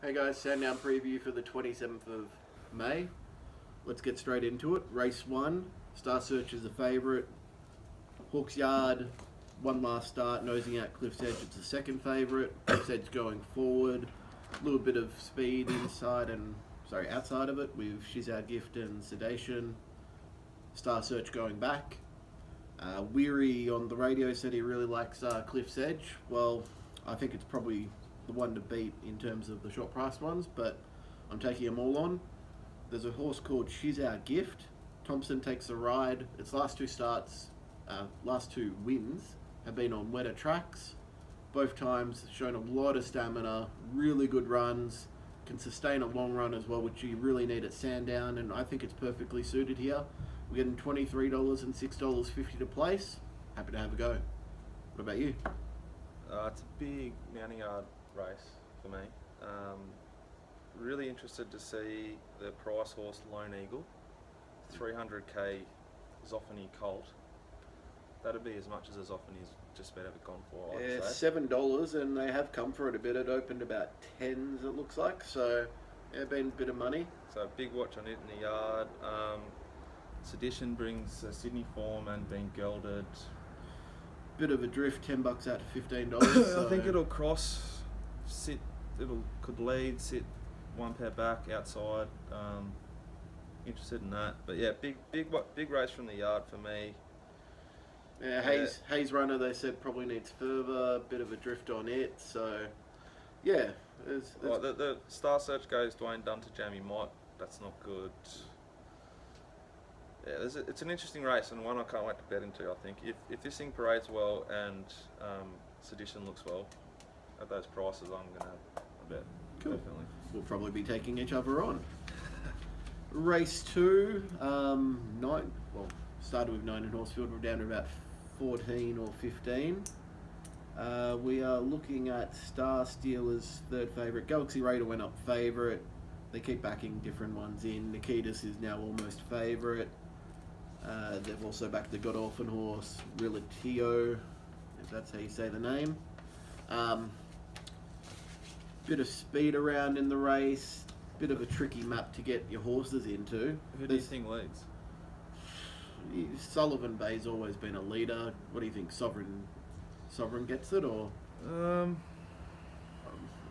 Hey guys, Sandown Preview for the 27th of May. Let's get straight into it. Race 1, Star Search is a favourite. Hawks Yard, one last start, nosing out Cliff's Edge, it's the second favourite. Cliff's Edge going forward, a little bit of speed outside of it with She's Our Gift and Sedation. Star Search going back. Weary on the radio said he really likes Cliff's Edge. Well, I think it's probably the one to beat in terms of the short price ones, but I'm taking them all on. There's a horse called She's Our Gift. Thompson takes a ride. Its last two wins have been on wetter tracks. Both times shown a lot of stamina, really good runs, can sustain a long run as well, which you really need at Sandown, and I think it's perfectly suited here. We're getting $23 and $6.50 to place. Happy to have a go. What about you? It's a big mounting yard race for me. Really interested to see the price horse Lone Eagle, 300k Zoffany Colt. That'd be as much as Zoffany's just about ever gone for. I'd say. $7, and they have come for it a bit. It opened about 10s, it looks like, so yeah, been a bit of money. So big watch on it in the yard. Sedition brings Sydney form and being gelded. Bit of a drift, $10 out to $15. So. I think it'll cross, could lead, sit one pair back outside. Interested in that, but yeah, big race from the yard for me. Yeah, Hayes runner, they said probably needs further, bit of a drift on it, so yeah. The Star Search goes Dwayne Dunn to Jamie Mott, that's not good. Yeah, it's an interesting race and one I can't wait to bet into. I think if this thing parades well and Sedition looks well at those prices, I'm gonna have a bet. Cool. Definitely. We'll probably be taking each other on. Race 2, started with 9 in Horsefield. We're down to about 14 or 15. We are looking at Star Steelers third favourite. Galaxy Raider went up favourite. They keep backing different ones in. Nikitas is now almost favourite. They've also backed the Godolphin horse, Relatio, if that's how you say the name. Bit of speed around in the race, bit of a tricky map to get your horses into. Who do you think leads? Sullivan Bay's always been a leader. What do you think, Sovereign gets it, or?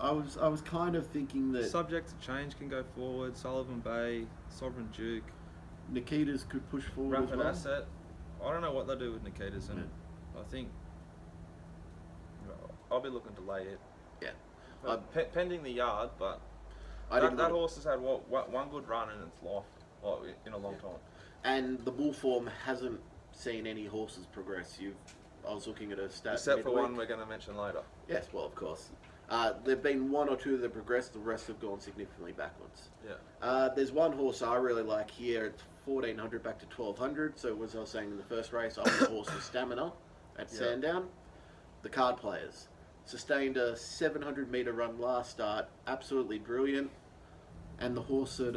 I was kind of thinking that Subject to Change can go forward. Sullivan Bay, Sovereign Duke. Nikitas could push forward Rapid as well. Asset. I don't know what they do with Nikitas, and I think I'll be looking to lay it. Yeah. Pending the yard, but that horse has had one good run in its life, in a long time. And the bull form hasn't seen any horses progress. I was looking at a stat. Except for one we're going to mention later. Yes, well, of course. There've been one or two that progressed. The rest have gone significantly backwards. Yeah. There's one horse I really like here. It's 1400 back to 1200. So as I was saying in the first race, I was a horse with stamina at Sandown. The card players sustained a 700 metre run last start. Absolutely brilliant. And the horse that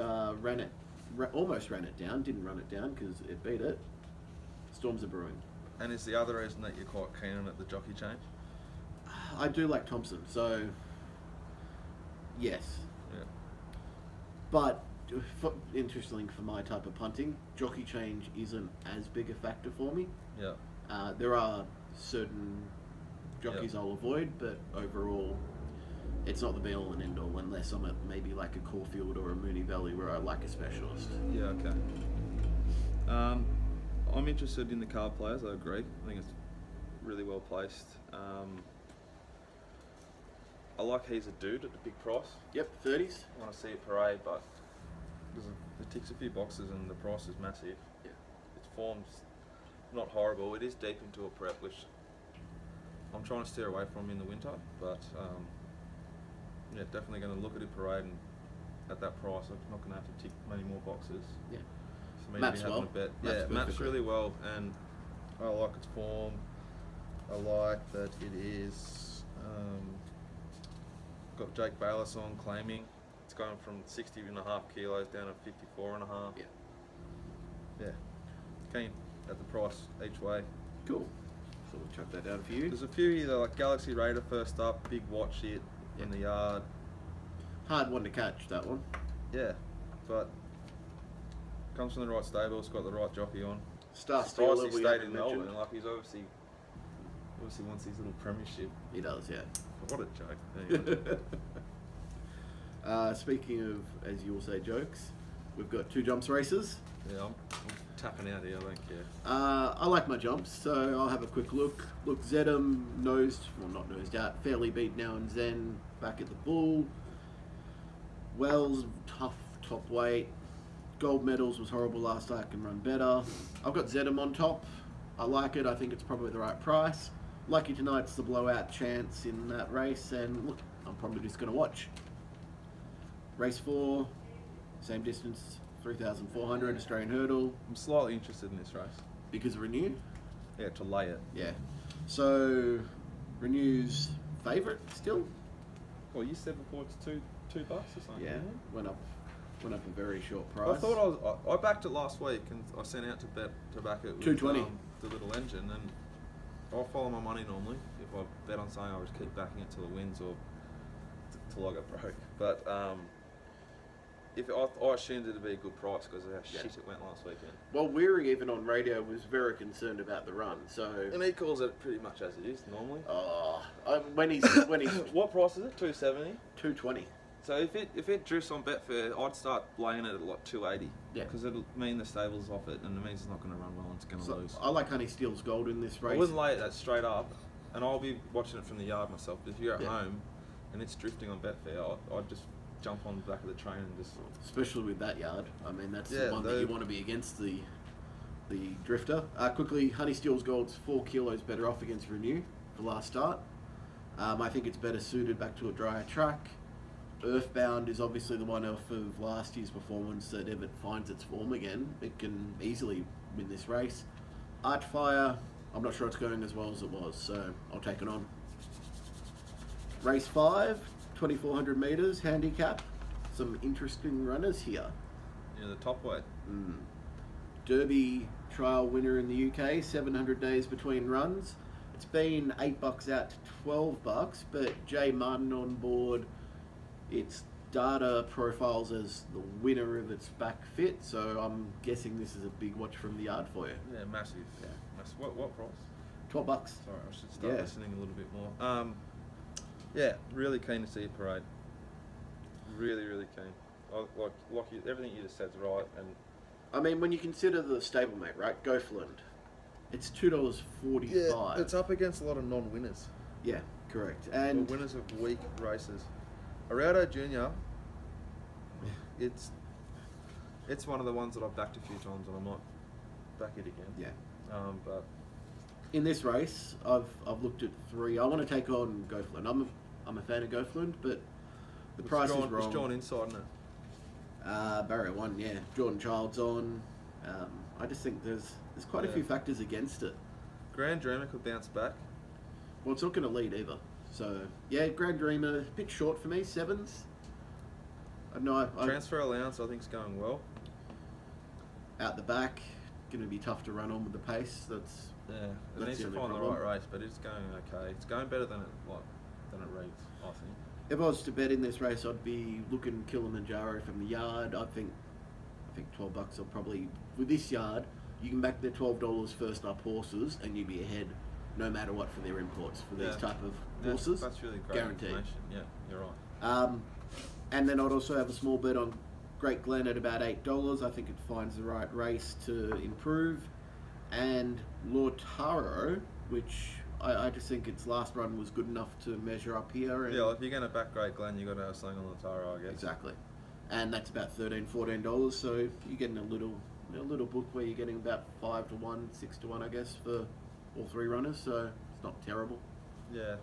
almost ran it down, didn't run it down because it beat it. Storms are brewing. And is the other reason that you're quite keen on it the jockey change? I do like Thompson, so yes. Yeah. But interestingly, for my type of punting, jockey change isn't as big a factor for me. Yeah. There are certain jockeys I'll avoid, but overall, it's not the be all and end all unless I'm at maybe like a Caulfield or a Moonee Valley where I like a specialist. Yeah. Okay. I'm interested in the card players. I agree. I think it's really well placed. I like He's a Dude at a big price. Yep, 30s. I want to see it parade, but it ticks a few boxes and the price is massive. Yeah. Its form's not horrible. It is deep into a prep, which I'm trying to steer away from in the winter, but yeah, definitely going to look at it parade and at that price. I'm not going to have to tick many more boxes. Yeah. For me Maps to be having well. a bet. Maps Yeah, maps perfectly. really well, and I like its form. I like that it is got Jake Bayless on claiming. It's going from 60.5 kilos down to 54.5. Yeah. Yeah. Keen at the price each way. Cool. So we'll chuck that down for you. There's a few here, like Galaxy Raider first up, big watch it in the yard. Hard one to catch, that one. Yeah, but comes from the right stable. It's got the right jockey on. Star Surprised Stealer, he we stayed haven't in mentioned. Melbourne. Like he's obviously wants his little premiership. He does, yeah. What a joke. Anyway. Speaking of, as you will say, jokes, we've got 2 jumps races. Yeah, I'm tapping out here. I don't care. I like my jumps, so I'll have a quick look. Look, Zedham not nosed out, fairly beat now and Zen back at the Bull. Wells, tough top weight. Gold medals was horrible last night, can run better. I've got Zedham on top. I like it. I think it's probably the right price. Lucky tonight's the blowout chance in that race, and look, I'm probably just going to watch. Race 4, same distance, 3,400 Australian hurdle. I'm slightly interested in this race. Because of Renew? Yeah, to lay it. Yeah. So, Renew's favourite still? Well, you said before it's $2 or something. Yeah, went up a very short price. I thought I backed it last week, and I sent out to back it with 220. The little engine, and I'll follow my money normally. If I bet on something, I'll just keep backing it till it wins or till I get broke. But if I assumed it'd be a good price because of how shit it went last weekend. Well, Weary, even on radio, was very concerned about the run. So, And he calls it pretty much as it is normally. when he's What price is it? 270. 220. So if it drifts on Betfair, I'd start laying it at like 280. Yeah. Because it'll mean the stable's off it, and it means it's not going to run well and it's going to So lose. I like Honey Steele's Gold in this race. I wouldn't lay it that straight up, and I'll be watching it from the yard myself. But if you're at Yeah. home and it's drifting on Betfair, I'd just jump on the back of the train and just... Especially with that yard. I mean, that's Yeah, the one that you want to be against the drifter. Quickly, Honey Steele's Gold's 4 kilos better off against Renew for last start. I think it's better suited back to a drier track. Earthbound is obviously the one off of last year's performance that if it finds its form again, it can easily win this race. Archfire, I'm not sure it's going as well as it was, so I'll take it on. Race 5, 2,400 metres, handicap. Some interesting runners here. Yeah, the top weight. Derby trial winner in the UK, 700 days between runs. It's been $8 out to $12, but Jay Martin on board. Its data profiles as the winner of its back fit, so I'm guessing this is a big watch from the yard for you. Yeah, massive. Yeah. Massive. What price? $12. Sorry, I should start listening a little bit more. Yeah, really keen to see a parade. Really, really keen. Everything you just said's right, and I mean, when you consider the stablemate, right, Gothland, it's $2.45. yeah, it's up against a lot of non-winners. Yeah, correct. And Or winners of weak races. Arauto Jr. It's one of the ones that I've backed a few times, and I might back it again. yeah, But in this race, I've looked at 3. I want to take on Gothland. I'm a fan of Gothland, but the price is wrong. It's drawn inside, isn't it? Barrier 1, yeah. Jordan Child's on. I just think there's quite a few factors against it. Grand Dreamer could bounce back. Well, it's not going to lead either. So, yeah, Grand Dreamer, a bit short for me, 7s. Transfer allowance, I think, is going well. Out the back, going to be tough to run on with the pace. It needs the to only find the problem. right race, but it's going okay. It's going better than it reads, I think. If I was to bet in this race, I'd be looking Kilimanjaro from the yard. I think $12 will probably, with this yard, you can back their $12 first up horses and you'd be ahead no matter what for their imports for these type of horses. That's really great guaranteed. information. Yeah, you're right. And then I'd also have a small bet on Great Glen at about $8. I think it finds the right race to improve. And Lautaro, which I just think its last run was good enough to measure up here. And Yeah, if you're going to back Great Glen, you've got to have something on the Taro, I guess. exactly. And that's about $13, $14. So you're getting a little book where you're getting about 5 to 1, 6 to 1, I guess, for all 3 runners. So it's not terrible. Yeah.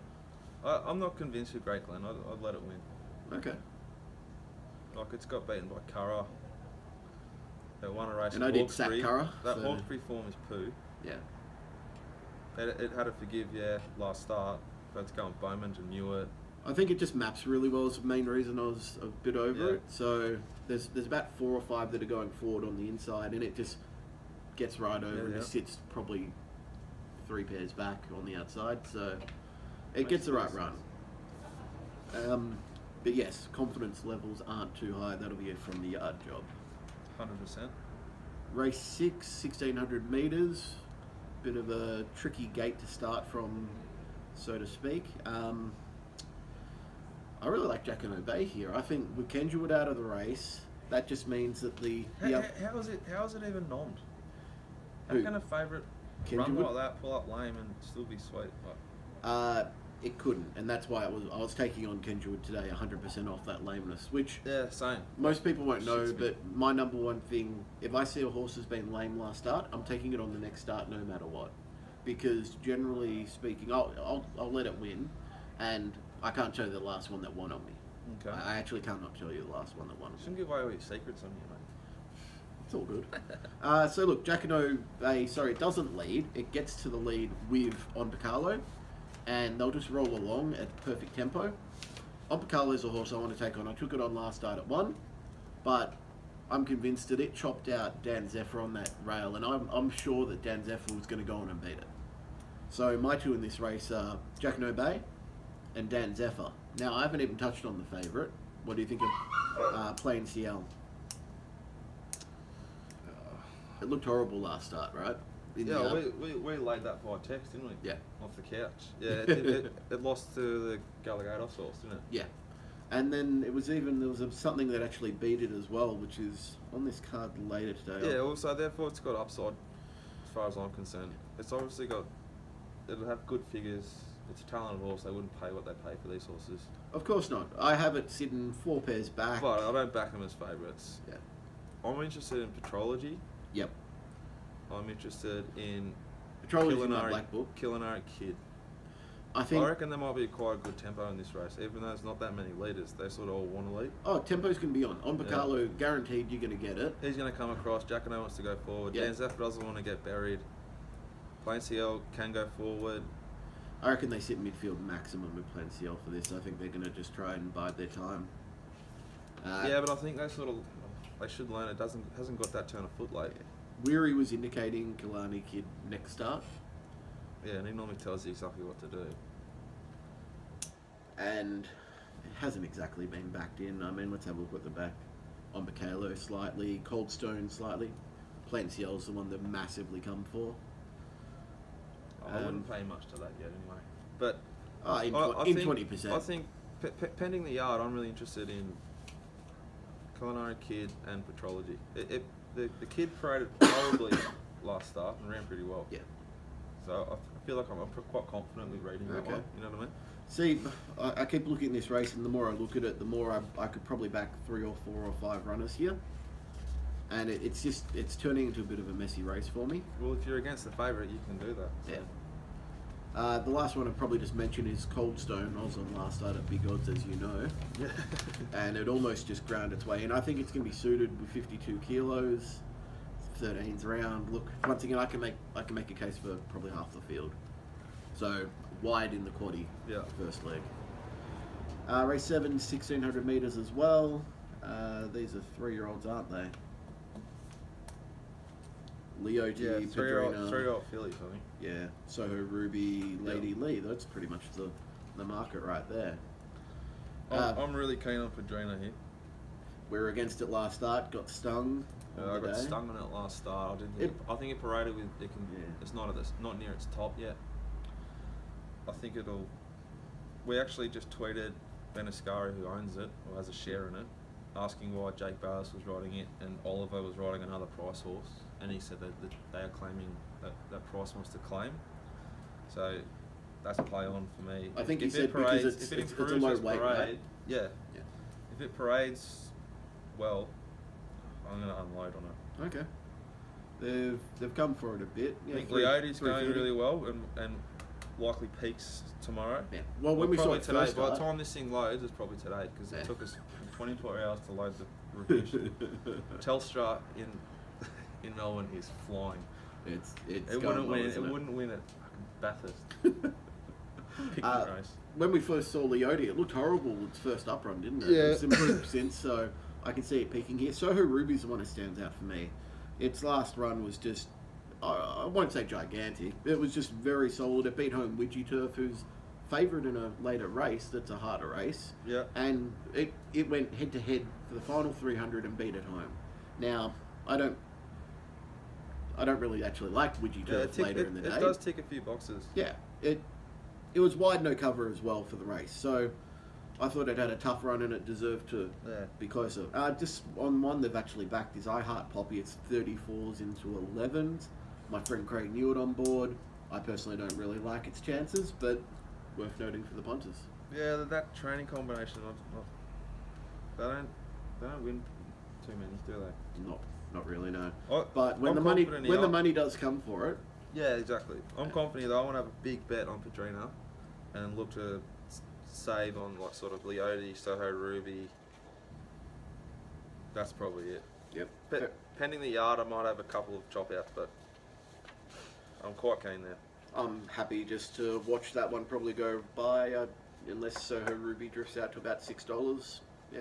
I'm not convinced with Great Glen. I'd let it win. Okay. Like, it's got beaten by Curragh. They won a race And at I did sack Hawkesbury. Curragh. That So Hawkesbury form is poo. yeah. It had to forgive, last start. But it's going Bowman to Newitt. I think it just maps really well. Is the main reason I was a bit over it. So there's about 4 or 5 that are going forward on the inside, and it just gets right over and just sits probably 3 pairs back on the outside. So it gets the right run. But yes, confidence levels aren't too high. That'll be it from the yard job. 100%. Race 6, 1600 metres. Bit of a tricky gate to start from, so to speak. I really like Jacquino Bay here. I think with Kenjwood out of the race, that just means that How is it even nommed? How can a favourite run like that, pull up lame, and still be sweet? It couldn't, and that's why I was taking on Kenjwood today 100% off that lameness, which same. Most people won't know, but my number one thing, if I see a horse has been lame last start, I'm taking it on the next start no matter what. Because generally speaking, I'll let it win, and I can't tell you the last one that won on me. Okay. I actually cannot tell you the last one that won on me. Shouldn't give away all your secrets on you, mate. It's all good. So look, Jacquino Bay, it doesn't lead. It gets to the lead with On Picalo, and they'll just roll along at perfect tempo. On Picalo is a horse I want to take on. I took it on last start at 1, but I'm convinced that it chopped out Dan Zephyr on that rail, and I'm sure that Dan Zephyr was going to go on and beat it. So my 2 in this race are Jacquino Bay and Dan Zephyr. Now, I haven't even touched on the favourite. What do you think of Plain CL? It looked horrible last start, right? We laid that by text, didn't we? Yeah. Off the couch. Yeah, it lost to the Galligados horse, didn't it? Yeah. And then there was something that actually beat it as well, which is on this card later today. Yeah, also therefore it's got upside as far as I'm concerned. It's obviously it'll have good figures. It's a talented horse. They wouldn't pay what they pay for these horses. Of course not. I have it sitting 4 pairs back. But I don't back them as favourites. Yeah. I'm interested in Petrology. Yep. I'm interested in Petrology in my black book. Culinary Kid. I reckon there might be quite a good tempo in this race, even though there's not that many leaders. They sort of all want to lead. Oh, tempo's going to be on. On Picalo, guaranteed you're going to get it. He's going to come across. Jacquino wants to go forward. Yep. Dan Zephyr doesn't want to get buried. Plain CL can go forward. I reckon they sit midfield maximum with Plain CL for this. I think they're going to just try and bide their time. But I think they should learn it hasn't got that turn of foot late. Weary was indicating Killarney Kid next start. Yeah, and he normally tells you exactly what to do. And it hasn't exactly been backed in. I mean, let's have a look at the back. On Bacalo slightly, Coldstone slightly. Plain CL's the one that massively come for. I wouldn't pay much to that yet anyway. But in 20%. I think, pending the yard, I'm really interested in Culinary Kid and Petrology. The kid paraded horribly last start and ran pretty well. Yeah. So I feel like I'm quite confident with reading that one. You know what I mean? See, I keep looking at this race, and the more I look at it, the more I could probably back 3 or 4 or 5 runners here. And it's turning into a bit of a messy race for me. Well, if you're against the favourite, you can do that. So. Yeah. The last one I'd probably just mention is Coldstone. I was on last start at Big Odds, as you know. Yeah. And it almost just ground its way in. I think it's going to be suited with 52 kilos, 13's round. Look, once again, I can make a case for probably half the field. So, wide in the quaddie, first leg. Race 7, 1600 metres as well. These are 3-year-olds, aren't they? Leotie, three-year-old fillies, I think. Yeah, Soho Ruby, Lady Lee. That's pretty much the market right there. I'm really keen on Padrino here. We were against it last start, got stung. I got stung on it last start. I think it paraded with. It's not near its top yet. I think it'll. We actually just tweeted Ben Ascari, who owns it or has a share in it, asking why Jake Barris was riding it and Oliver was riding another price horse, and he said that they are claiming that Price wants to claim. So that's play on for me. I think he said because it's a low weight, right? Yeah. If it parades well, I'm going to unload on it. Okay. They've come for it a bit. I think Leote's going really well and likely peaks tomorrow. Yeah. Well, when we saw it today, first by the time this thing loads, it's probably today because it took us 24 hours to load the reviews. Telstra in Melbourne is flying. It wouldn't win at Bathurst. Picnic race. When we first saw Leote, it looked horrible its first up run, didn't it? Yeah. It's improved since, so I can see it peaking here. Soho Ruby's the one that stands out for me. Its last run was just, I won't say gigantic, it was just very solid. It beat home Widgie Turf, who's favourite in a later race that's a harder race. Yeah. And it went head to head for the final 300 and beat it home. Now, I don't really actually like Widgie Turf later in the day. It does tick a few boxes. Yeah, it was wide, no cover as well for the race. So I thought it had a tough run and it deserved to be closer. Just on one they've actually backed is I Heart Poppy. It's 34s into 11s. My friend Craig knew it on board. I personally don't really like its chances, but worth noting for the punters. Yeah, that training combination, they don't win too many, do they? Not really, no. But when the money does come for it. Yeah, exactly. I'm confident that I want to have a big bet on Padrina and look to save on like sort of Leote, Soho Ruby. That's probably it. Yep. Pending the yard, I might have a couple of chop outs, but I'm quite keen there. I'm happy just to watch that one probably go by, unless Soho Ruby drifts out to about $6. Yeah.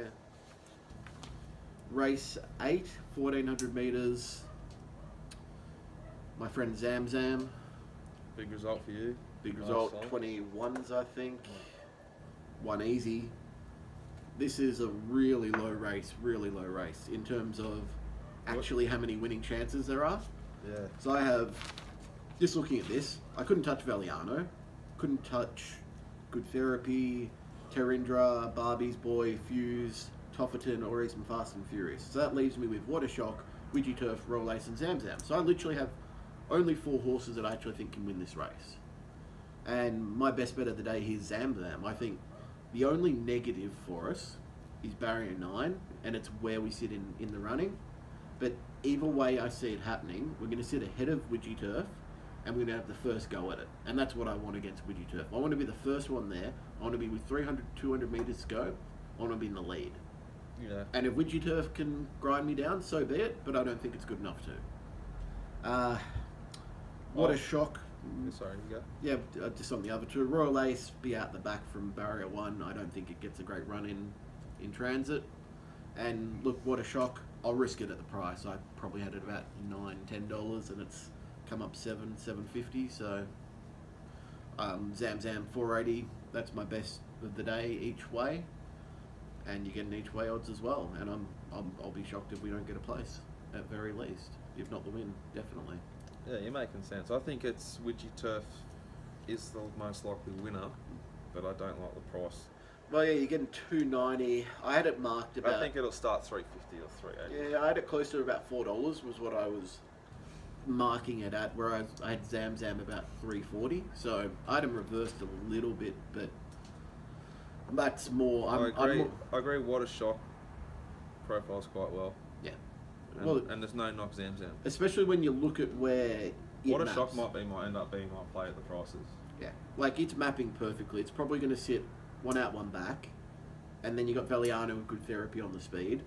Race 8, 1400 metres. My friend Zam Zam. Big result for you. Big result, 21s I think. One easy. This is a really low race in terms of actually how many winning chances there are. Yeah. So I have, just looking at this, I couldn't touch Valiano, couldn't touch Good Therapy, Terindra, Barbie's Boy, Fuse, Tofferton, or even Fast and Furious. So that leaves me with Water Shock, Widgie Turf, Roll Ace, and Zam Zam. So I literally have only 4 horses that I actually think can win this race. And my best bet of the day here is Zam Zam. I think the only negative for us is barrier 9, and it's where we sit in the running. But either way I see it happening, we're going to sit ahead of Widgie Turf, and we're going to have the first go at it. And that's what I want against Widgie Turf. I want to be the first one there. I want to be with 300, 200 metres to go. I want to be in the lead. Yeah. And if Widgie Turf can grind me down, so be it, but I don't think it's good enough to. What a shock. Sorry, you go. Yeah, just on the other two. Royal Ace, be out the back from barrier 1. I don't think it gets a great run in transit. And look, What a Shock. I'll risk it at the price. I probably had it about $9, $10, and it's come up $7.50. So Zam Zam 480. That's my best of the day each way, and you get an each way odds as well. And I'll be shocked if we don't get a place at very least, if not the win, definitely. Yeah, you're making sense. I think it's Widgie Turf is the most likely winner, but I don't like the price. Well, yeah, you're getting $2.90. I had it marked about. I think it'll start $3.50 or $3.80. Yeah, I had it close to about $4 was what I was marking it at. Where I had Zam Zam about $3.40. So I had them reversed a little bit, but that's more. I agree. What a Shock profiles quite well. Yeah. And there's no knock Zam Zam. Especially when you look at where What a Shock might end up being my play at the prices. Yeah, like it's mapping perfectly. It's probably going to sit 1 out, 1 back, and then you got Valiano and Good Therapy on the speed,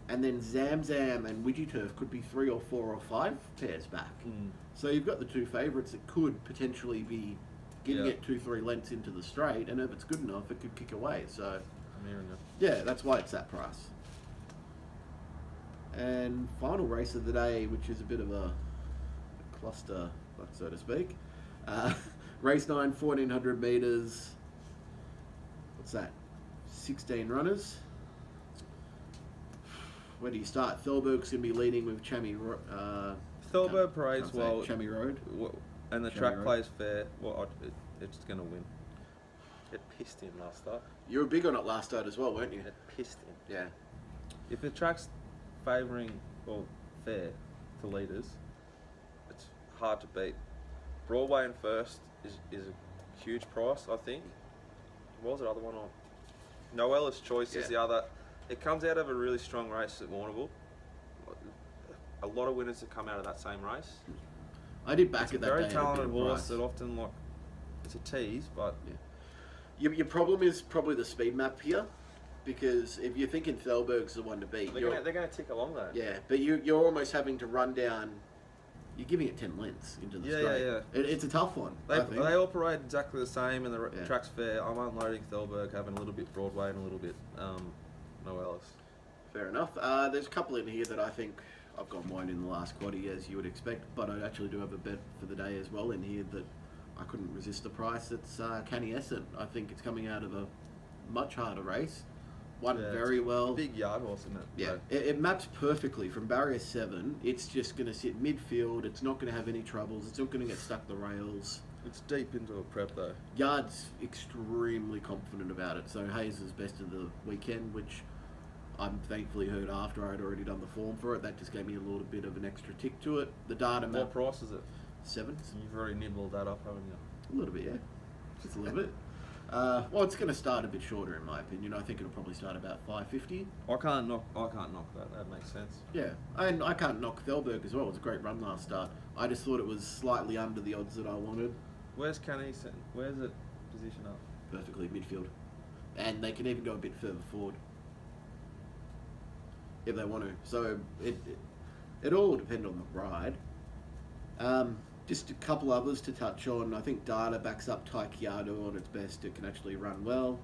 and then Zam Zam and Widgie Turf could be 3 or 4 or 5 pairs back. So you've got the 2 favourites that could potentially be getting it 2-3 lengths into the straight, and if it's good enough, it could kick away. So yeah, that's why it's that price. And final race of the day, which is a bit of a cluster, so to speak. Race 9, 1400 metres. What's that? 16 runners. Where do you start? Thelberg's going to be leading with Thelberg parades well. Chammy Road. And the track plays fair. Well, it's going to win. It pissed him last start. You were big on it last start as well, weren't you? It pissed him. Yeah. If the track's favouring or fair to leaders, it's hard to beat. Broadway in first is a huge price, I think. What was the other one on? Noella's Choice is the other. It comes out of a really strong race at Warrnambool. A lot of winners have come out of that same race. I did back at that day. Very talented horse that often it's a tease, but your problem is probably the speed map here, because if you're thinking Thelberg's the one to beat, they're going to tick along though. Yeah, but you're almost having to run down. You're giving it 10 lengths into the straight. Yeah. It's a tough one. They operate exactly the same, and the track's fair. I'm unloading Thelberg, having a little bit Broadway and a little bit Noella's. Fair enough. There's a couple in here that I think I've gone wide in the last quaddie, as you would expect, but I actually do have a bet for the day as well in here that I couldn't resist the price. It's Canny Essent. I think it's coming out of a much harder race. Won very well. Big yard horse, isn't it? Yeah, it maps perfectly from barrier 7. It's just going to sit midfield. It's not going to have any troubles. It's not going to get stuck the rails. It's deep into a prep though. Yard's extremely confident about it. So Hayes is best of the weekend, which I'm thankfully heard after I'd already done the form for it. That just gave me a little bit of an extra tick to it. The data map. What price is it? 7. You've already nibbled that up, haven't you? A little bit, yeah. Just a little bit. Well, it's going to start a bit shorter in my opinion. I think it'll probably start about 5.50. I can't knock that. That makes sense. Yeah, and I can't knock Thelberg as well. It was a great run last start. I just thought it was slightly under the odds that I wanted. Where's Canny? Where's it positioned up? Perfectly midfield, and they can even go a bit further forward if they want to. So it all depends on the ride. Just a couple others to touch on. I think data backs up Taekwondo on its best. It can actually run well.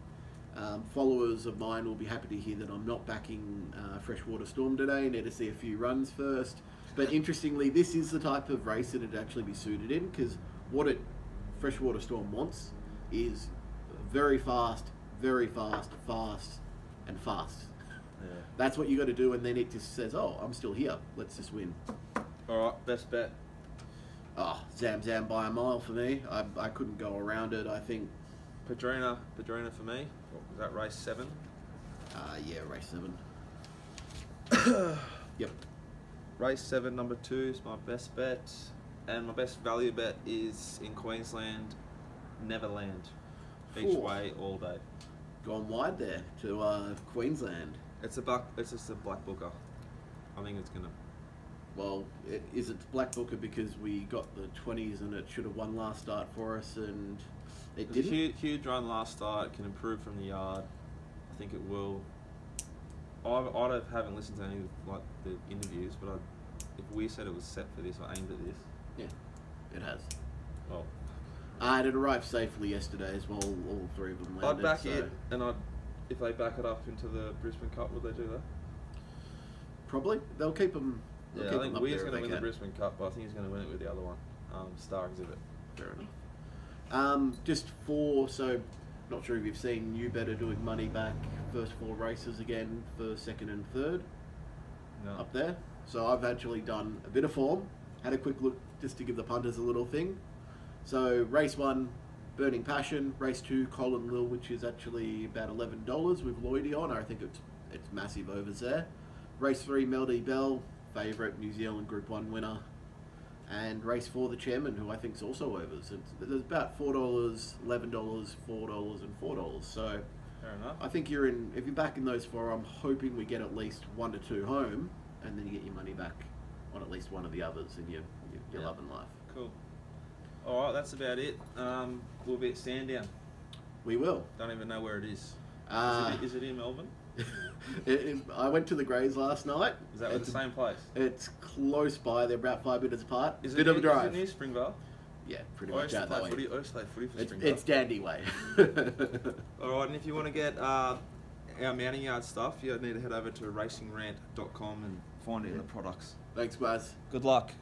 Followers of mine will be happy to hear that I'm not backing Freshwater Storm today. Need to see a few runs first. But interestingly, this is the type of race that it'd actually be suited in, because what Freshwater Storm wants is very fast, fast, and fast. Yeah. That's what you got to do, and then it just says, "Oh, I'm still here. Let's just win." All right, best bet. Oh, Zam by a mile for me. I couldn't go around it. I think. Padrina for me. Was that race 7? Yeah, race 7. Yep. Race 7, number 2 is my best bet, and my best value bet is in Queensland, Neverland. Each way, all day. Gone wide there to Queensland. It's just a black booker. I think it's gonna. Well, is it Black Booker because we got the 20s and it should have won last start for us and it didn't? Huge run last start, can improve from the yard. I think it will. I haven't listened to any of the interviews, but if we said it was set for this or aimed at this. Yeah, it has. Well, it arrived safely yesterday as well. All 3 of them landed. I'd back it, and if they back it up into the Brisbane Cup, would they do that? Probably. They'll keep them. Yeah, I think Weir's going to win the Brisbane Cup, but I think he's going to win it with the other one, Star Exhibit. Fair enough. So not sure if you've seen You Better doing money back first 4 races again for 2nd and 3rd. No. Up there. So I've actually done a bit of form, had a quick look just to give the punters a little thing. So race 1, Burning Passion. Race 2, Colin Lil, which is actually about $11 with Lloydie on. I think it's massive overs there. Race 3, Melody Bell, favourite New Zealand Group 1 winner. And race 4, the Chairman, who I think is also overs. There's about $4, $11, $4 and $4. So fair enough. I think if you're back in those 4, I'm hoping we get at least 1 to 2 home, and then you get your money back on at least one of the others, and you're loving life. Cool. All right, that's about it. We'll be at Sandown. We will. Don't even know where it is. Is it in Melbourne? I went to the Greys last night. Is that the same place? It's close by. They're about 5 minutes apart. Is Bit of a drive. Is it near Springvale? Yeah, pretty much out that way. I used to play footy for Springvale. It's Dandy Way. All right, and if you want to get our mounting yard stuff, you need to head over to racingrant.com and find it in the products. Thanks, guys. Good luck.